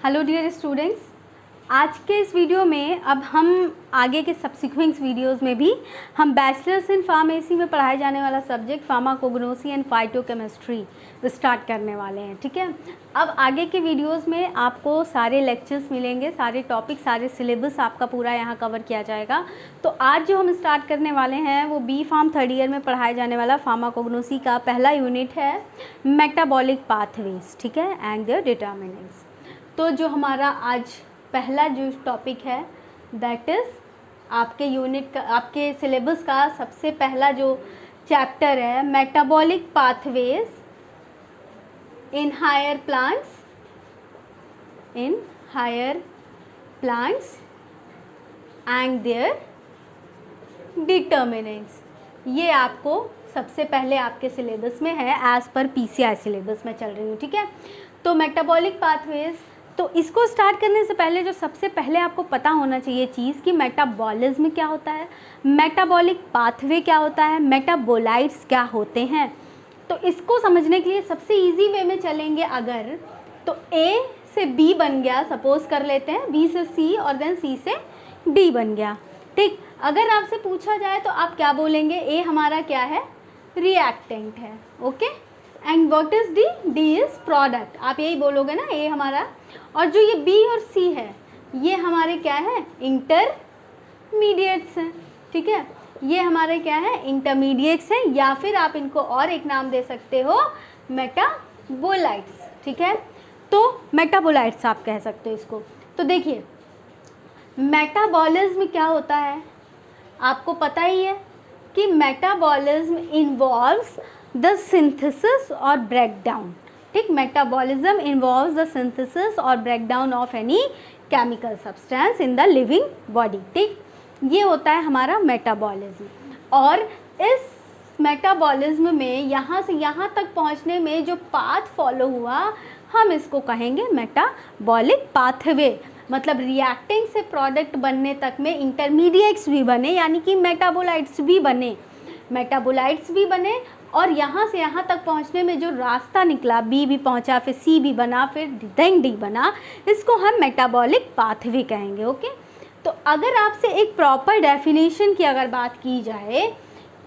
Hello dear students, आज के इस वीडियो में अब हम आगे के सब्सिक्वेंट वीडियोस में भी हम बैचलर्स इन फार्मेसी में पढ़ाए जाने वाला subject pharmacognosy and phytochemistry start करने वाले हैं। ठीक है, अब आगे के वीडियोस में आपको सारे लेक्चर्स मिलेंगे, सारे टॉपिक, सारे सिलेबस आपका पूरा यहाँ कवर किया जाएगा। तो आज जो हम स्टार्ट करने वाले हैं वो बी फार्म थर्ड ईयर में पढ़ाए जाने वाला फार्माकोग्नोसी का पहला यूनिट है मेटाबॉलिक पाथवेज। ठीक है, एंड देयर डिटर्मिनेंट्स। तो जो हमारा आज पहला जो टॉपिक है दैट इज़ आपके यूनिट का, आपके सिलेबस का सबसे पहला जो चैप्टर है metabolic pathways in higher plants and their determinants. ये आपको सबसे पहले आपके सिलेबस में है, एज़ पर पीसीआई सिलेबस में चल रही हूँ। ठीक है, तो मेटाबॉलिक पाथवेज, तो इसको स्टार्ट करने से पहले जो सबसे पहले आपको पता होना चाहिए चीज़ कि मेटाबॉलिज्म क्या होता है, मेटाबॉलिक पाथवे क्या होता है, मेटाबोलाइट्स क्या होते हैं। तो इसको समझने के लिए सबसे इजी वे में चलेंगे अगर, तो ए से बी बन गया, सपोज कर लेते हैं, बी से सी और देन सी से डी बन गया। ठीक, अगर आपसे पूछा जाए तो आप क्या बोलेंगे, ए हमारा क्या है, रिएक्टेंट है। Okay, and what is D, D is product. आप यही बोलोगे ना, ए हमारा, और जो ये बी और सी है ये हमारे क्या है, इंटरमीडिएट्स हैं। ठीक है, ये हमारे क्या है, इंटरमीडिएट्स हैं, या फिर आप इनको और एक नाम दे सकते हो, मेटाबोलाइट्स। ठीक है, तो मेटाबोलाइट्स आप कह सकते हो इसको। तो देखिए मेटाबॉलिज्म क्या होता है, आपको पता ही है कि मेटाबॉलिज्म इन्वॉल्व्स द सिंथेसिस और ब्रेकडाउन। ठीक, मेटाबॉलिज्म इन्वॉल्व्स द सिंथेसिस और breakdown of any chemical substance in the living body. ठीक, ये होता है हमारा मेटाबॉलिज्म। और इस मेटाबॉलिज्म में यहाँ से यहाँ तक पहुँचने में जो पाथ फॉलो हुआ, हम इसको कहेंगे मेटाबॉलिक पाथवे। मतलब रिएक्टेंट से प्रोडक्ट बनने तक में इंटरमीडिएट्स भी बने, यानी कि मेटाबोलाइट्स भी बने, और यहाँ से यहाँ तक पहुँचने में जो रास्ता निकला, बी भी पहुँचा, फिर सी भी बना, फिर देन डी बना, इसको हम मेटाबॉलिक पाथवे कहेंगे। ओके, तो अगर आपसे एक प्रॉपर डेफिनेशन की अगर बात की जाए,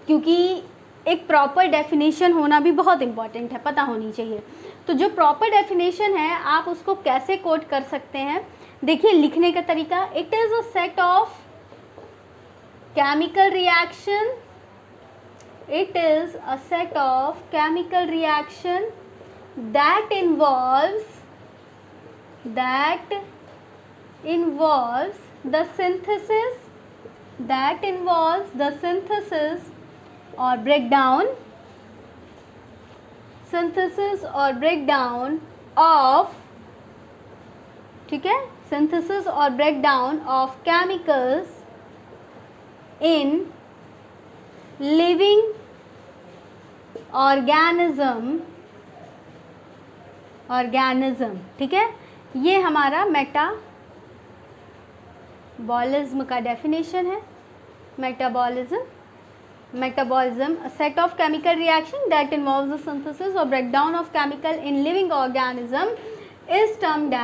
क्योंकि एक प्रॉपर डेफिनेशन होना भी बहुत इम्पॉर्टेंट है, पता होनी चाहिए, तो जो प्रॉपर डेफिनेशन है आप उसको कैसे कोट कर सकते हैं। देखिए लिखने का तरीका, it is a set of chemical reaction, it is a set of chemical reaction that involves the synthesis or breakdown of, ठीक है, synthesis or breakdown of chemicals in living organism। ठीक है, ये हमारा मेटाबॉलिज्म का डेफिनेशन है। Metabolism a set of chemical reaction that involves the synthesis or breakdown of chemical in living organism is termed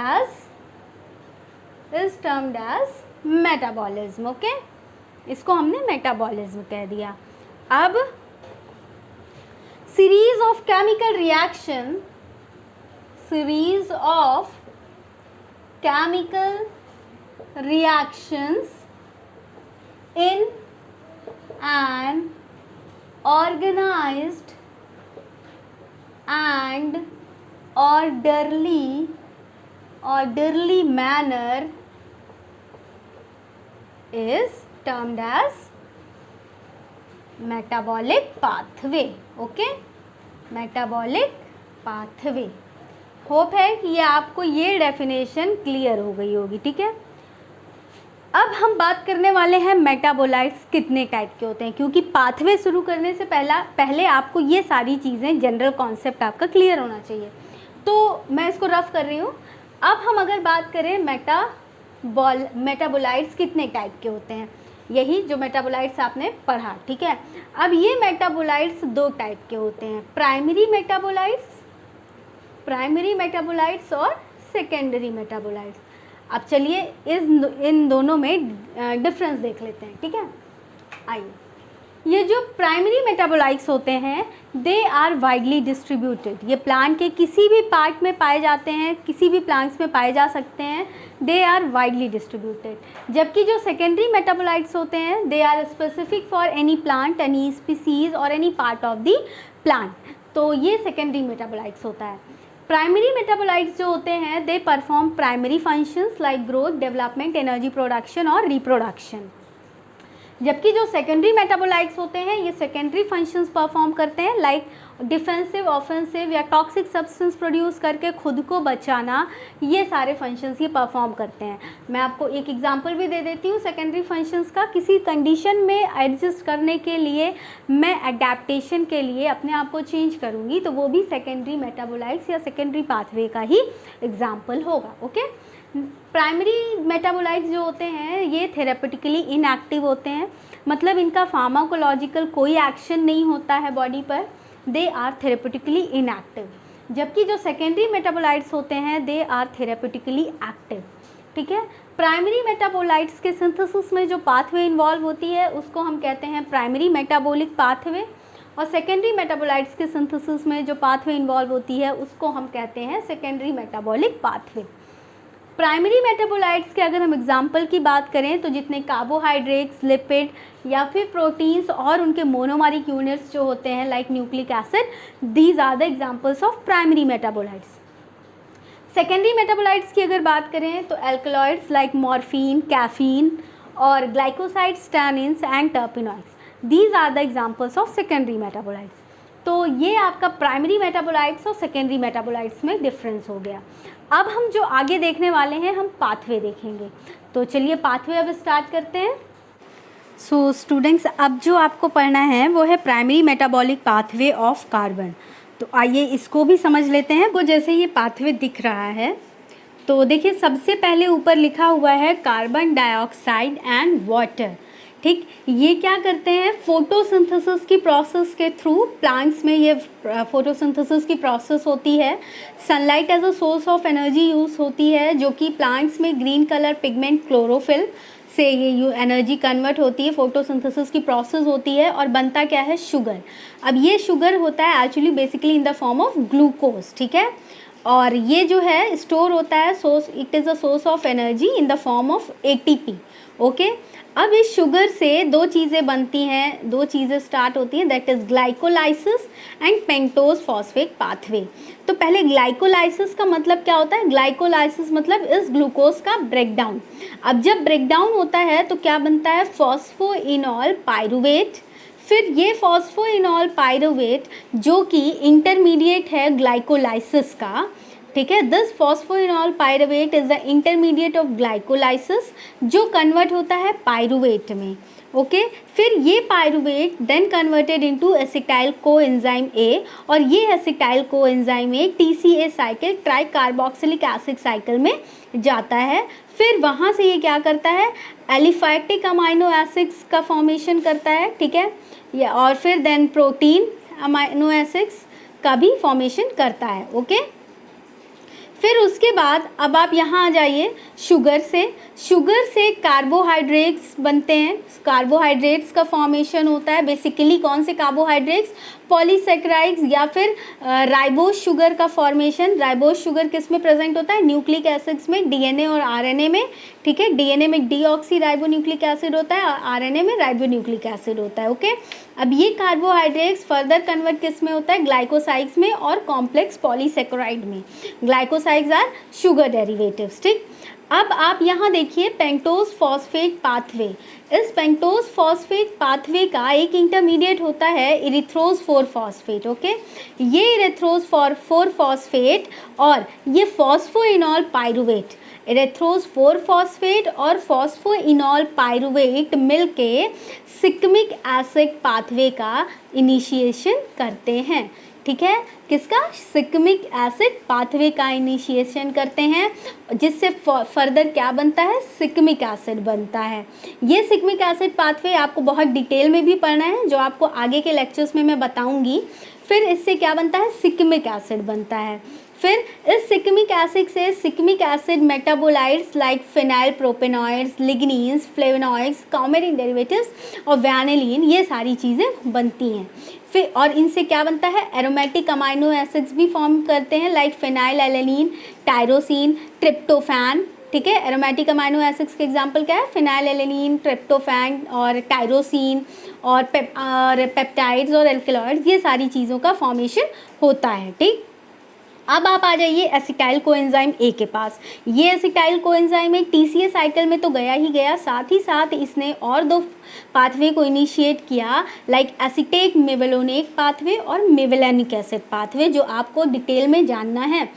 as metabolism। Okay, इसको हमने metabolism कह दिया। अब series of chemical reactions in an organized and orderly manner is termed as metabolic pathway. Okay, metabolic pathway. Hope है कि ये आपको ये डेफिनेशन क्लियर हो गई होगी। ठीक है, अब हम बात करने वाले हैं मेटाबोलाइट्स कितने टाइप के होते हैं, क्योंकि पाथवे शुरू करने से पहले आपको ये सारी चीज़ें, जनरल कॉन्सेप्ट आपका क्लियर होना चाहिए। तो मैं इसको रफ कर रही हूँ। अब हम अगर बात करें मेटाबोलाइट्स कितने टाइप के होते हैं, यही जो मेटाबोलाइट्स आपने पढ़ा। ठीक है, अब ये मेटाबोलाइट्स दो टाइप के होते हैं, प्राइमरी मेटाबोलाइट्स और सेकेंडरी मेटाबोलाइट्स। अब चलिए इन दोनों में डिफरेंस देख लेते हैं, ठीक है। आइए, ये जो प्राइमरी मेटाबोलाइट्स होते हैं दे आर वाइडली डिस्ट्रीब्यूटेड, ये प्लांट के किसी भी पार्ट में पाए जाते हैं, किसी भी प्लांट्स में पाए जा सकते हैं, दे आर वाइडली डिस्ट्रीब्यूटेड। जबकि जो सेकेंडरी मेटाबोलाइट्स होते हैं they are specific for any plant, any species और any part of the plant, तो ये सेकेंडरी मेटाबोलाइट्स होता है। प्राइमरी मेटाबोलाइट्स जो होते हैं they perform primary functions like growth, development, energy production और रिप्रोडक्शन। जबकि जो सेकेंडरी मेटाबोलाइट्स होते हैं ये सेकेंडरी फंक्शंस परफॉर्म करते हैं लाइक डिफेंसिव, ऑफेंसिव या टॉक्सिक सब्सटेंस प्रोड्यूस करके खुद को बचाना, ये सारे फंक्शंस ये परफॉर्म करते हैं। मैं आपको एक एग्जांपल भी दे देती हूँ सेकेंडरी फंक्शंस का। किसी कंडीशन में एडजस्ट करने के लिए, मैं अडेप्टेशन के लिए अपने आप को चेंज करूँगी, तो वो भी सेकेंडरी मेटाबोलाइट्स या सेकेंडरी पाथवे का ही एग्जाम्पल होगा। ओके, प्राइमरी मेटाबोलाइट्स जो होते हैं ये थेरेपेटिकली इनएक्टिव होते हैं, मतलब इनका फार्माकोलॉजिकल कोई एक्शन नहीं होता है बॉडी पर, दे आर थेरेपेटिकली इनएक्टिव। जबकि जो सेकेंडरी मेटाबोलाइट्स होते हैं दे आर थेरेपेटिकली एक्टिव, ठीक है। प्राइमरी मेटाबोलाइट्स के सिंथेसिस में जो पाथवे इन्वॉल्व होती है उसको हम कहते हैं प्राइमरी मेटाबॉलिक पाथवे, और सेकेंडरी मेटाबोलाइट्स के सिंथेसिस में जो पाथवे इन्वॉल्व होती है उसको हम कहते हैं secondary metabolic pathway. Primary metabolites के अगर हम एग्जाम्पल की बात करें तो जितने कार्बोहाइड्रेट्स, लिपिड या फिर प्रोटीन्स और उनके मोनोमेरिक यूनिट्स जो होते हैं like nucleic acid, these are the examples of primary metabolites. Secondary metabolites की अगर बात करें तो एल्कलॉइड्स लाइक मॉर्फिन, कैफीन और glycosides, tannins and terpenoids, these are the examples of secondary metabolites. तो ये आपका प्राइमरी मेटाबोलाइट्स और सेकेंडरी मेटाबोलाइट्स में डिफरेंस हो गया। अब हम जो आगे देखने वाले हैं हम पाथवे देखेंगे, तो चलिए पाथवे अब स्टार्ट करते हैं। सो स्टूडेंट्स, अब जो आपको पढ़ना है वो है primary metabolic pathway of carbon. तो आइए इसको भी समझ लेते हैं। वो जैसे ये पाथवे दिख रहा है तो देखिए सबसे पहले ऊपर लिखा हुआ है कार्बन डाइऑक्साइड एंड वाटर, ठीक। ये क्या करते हैं, फोटोसिंथेसिस की प्रोसेस के थ्रू, प्लांट्स में ये फोटोसिंथेसिस की प्रोसेस होती है। Sunlight as a source of energy use होती है, जो कि प्लांट्स में ग्रीन कलर पिगमेंट क्लोरोफिल से ये एनर्जी कन्वर्ट होती है, फोटोसिंथेसिस की प्रोसेस होती है और बनता क्या है, शुगर। अब ये शुगर होता है actually basically in the form of glucose, ठीक है। और ये जो है स्टोर होता है, source, it is a source of energy in the form of ATP, okay. अब इस शुगर से दो चीज़ें बनती हैं, दो चीज़ें स्टार्ट होती हैं, that is glycolysis and pentose phosphate pathway. तो पहले ग्लाइकोलाइसिस का मतलब क्या होता है, ग्लाइकोलाइसिस मतलब इस ग्लूकोज का ब्रेकडाउन। अब जब ब्रेकडाउन होता है तो क्या बनता है, फॉस्फोइनॉल पाइरुवेट। फिर ये फॉस्फोइनॉल पाइरुवेट जो कि इंटरमीडिएट है ग्लाइकोलाइसिस का, ठीक है, this phosphoenolpyruvate is the intermediate of glycolysis जो कन्वर्ट होता है पाइरुवेट में, ओके। फिर ये pyruvate then converted into acetyl coenzyme A, और ये acetyl coenzyme A TCA cycle, tricarboxylic acid cycle में जाता है। फिर वहाँ से ये क्या करता है, एलिफैटिक अमाइनो एसिड्स का फॉर्मेशन करता है, ठीक है, या और फिर देन प्रोटीन अमाइनो एसिड्स का भी फॉर्मेशन करता है, ओके। फिर उसके बाद अब आप यहाँ आ जाइए, शुगर से कार्बोहाइड्रेट्स बनते हैं, कार्बोहाइड्रेट्स का फॉर्मेशन होता है। बेसिकली कौन से कार्बोहाइड्रेट्स, पॉलीसेक्राइड्स या फिर राइबोज शुगर का फॉर्मेशन। राइबोज शुगर किस में प्रेजेंट होता है, न्यूक्लिक एसिड्स में, DNA और RNA में, ठीक है। DNA में डीऑक्सी राइबोन्यूक्लिक एसिड होता है और RNA में राइबोन्यूक्लिक एसिड होता है, ओके। अब ये कार्बोहाइड्रेट्स फर्दर कन्वर्ट किस में होता है, ग्लाइकोसाइड्स में और कॉम्प्लेक्स पॉलीसेक्राइड में। ग्लाइकोसाइड्स आर शुगर डेरिवेटिव्स, ठीक। अब आप यहाँ देखिए पेंटोज फॉस्फेट पाथवे। इस पेंटोज फॉस्फेट पाथवे का एक इंटरमीडिएट होता है इरिथ्रोज 4 फॉस्फेट, ओके। ये इरिथ्रोज 4 फॉस्फेट और ये फॉस्फोइनॉल पाइरुवेट, इरिथ्रोज 4 फॉस्फेट और फॉस्फोइनॉल पाइरुवेट मिलके सिक्मिक एसिड पाथवे का इनिशिएशन करते हैं, ठीक है। किसका, सिक्मिक एसिड पाथवे का इनिशिएशन करते हैं, जिससे फर्दर क्या बनता है, सिक्मिक एसिड बनता है। ये सिक्मिक एसिड पाथवे आपको बहुत डिटेल में भी पढ़ना है, जो आपको आगे के लेक्चर्स में मैं बताऊंगी। फिर इससे क्या बनता है, सिक्मिक एसिड बनता है। फिर इस सिकमिक एसिड से shikimic acid metabolites like phenyl propanoids, lignins, flavonoids, coumarin derivatives और वैनिलीन, ये सारी चीज़ें बनती हैं। फिर और इनसे क्या बनता है, एरोमेटिक अमाइनो एसिड्स भी फॉर्म करते हैं like phenyl alanine, tyrosine, tryptophan. ठीक है, एरोमेटिक अमाइनो एसिड्स के एग्जांपल क्या है, फिनाइल एलेनिन, ट्रिप्टोफैन और टायरोसिन और पेप्टाइड्स और एल्कलॉइड्स, ये सारी चीज़ों का फॉर्मेशन होता है। ठीक, अब आप आ जाइए एसिटाइल कोएंजाइम ए के पास। ये एसिटाइल कोएंजाइम एक टीसीए साइकिल में तो गया ही गया, साथ ही साथ इसने और दो पाथवे को इनिशिएट किया लाइक एसिटेट मेवेलोनिक पाथवे और मेवेलानिक एसिड पाथवे, जो आपको डिटेल में जानना है।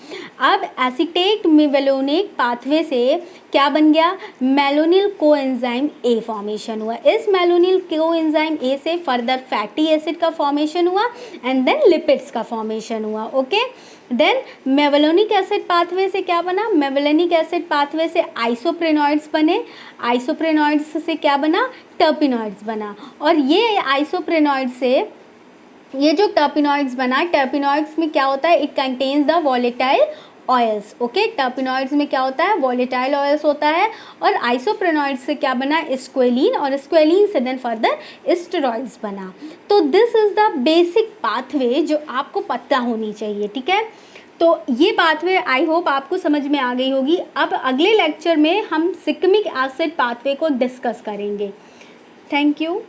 अब एसिटेट मेवेलोनिक पाथवे से क्या बन गया, मेलोनिल कोएंजाइम ए फॉर्मेशन हुआ। इस मेलोनिल कोएंजाइम ए से फर्दर फैटी एसिड का फॉर्मेशन हुआ एंड देन लिपिड्स का फॉर्मेशन हुआ। ओके, देन मेवेलोनिक एसिड पाथवे से क्या बना, मेवेलानिक एसिड पाथवे से आइसोप्रेनॉइड्स बने, आइसोप्रेनॉइड्स से क्या बना, टर्पिनॉइड्स बना। और ये आइसोप्रेनॉइड से ये जो टर्पिनॉइड्स बना, टर्पिनॉइड्स में क्या होता है, it contains the volatile oils. Okay, terpenoids में क्या होता है, वॉलेटाइल ऑयल्स होता है। और आइसोप्रेनॉइड्स से क्या बना, स्क्वेलिन, और स्क्वेलिन से देन फर्दर स्टेरॉइड्स बना। तो this is the basic pathway जो आपको पता होनी चाहिए। ठीक है, तो ये पाथवे आई होप आपको समझ में आ गई होगी। अब अगले लेक्चर में हम सिकमिक एसिड पाथवे को डिस्कस करेंगे। Thank you.